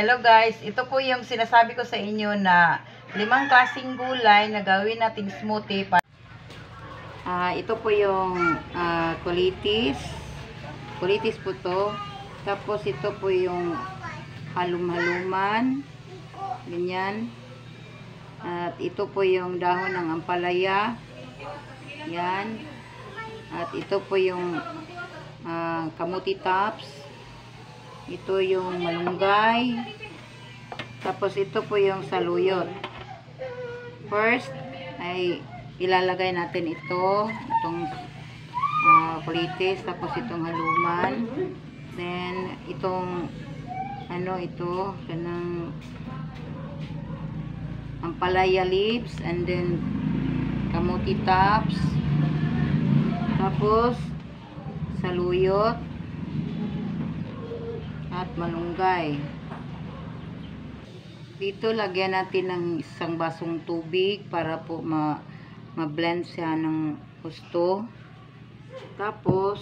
Hello guys, ito po yung sinasabi ko sa inyo na 5 klaseng gulay na gawin nating smoothie. Ito po yung kulitis. Kulitis po to. Tapos ito po yung halum-haluman. Ganyan. At ito po yung dahon ng ampalaya. Yan. At ito po yung kamuti tops. Ito yung malunggay. Tapos ito po yung saluyot. First ay ilalagay natin itong kulitis, tapos itong haluman. Then itong ito kanang ampalaya leaves, and then kamuti tops. Tapos saluyot at malunggay. Dito lagyan natin ng isang basong tubig para po ma-blend siya ng husto. Tapos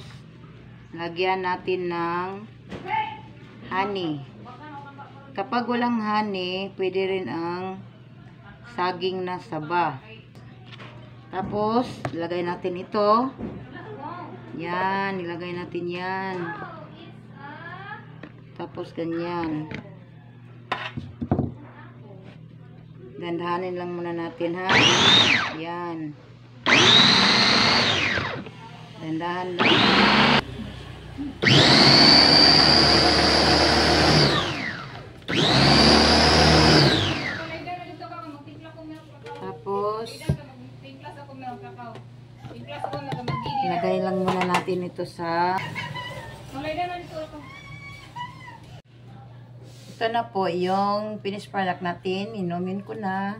lagyan natin ng honey. Kapag walang honey, pwede rin ang saging na saba. Tapos ilagay natin ito. Yan, ilagay natin yan. Tapos ganyan. Dandahanin lang muna natin, ha. Yan. Dandahan lang. Tapos ilagay lang muna natin ito sa ito na po yung finished product natin. Inumin ko na.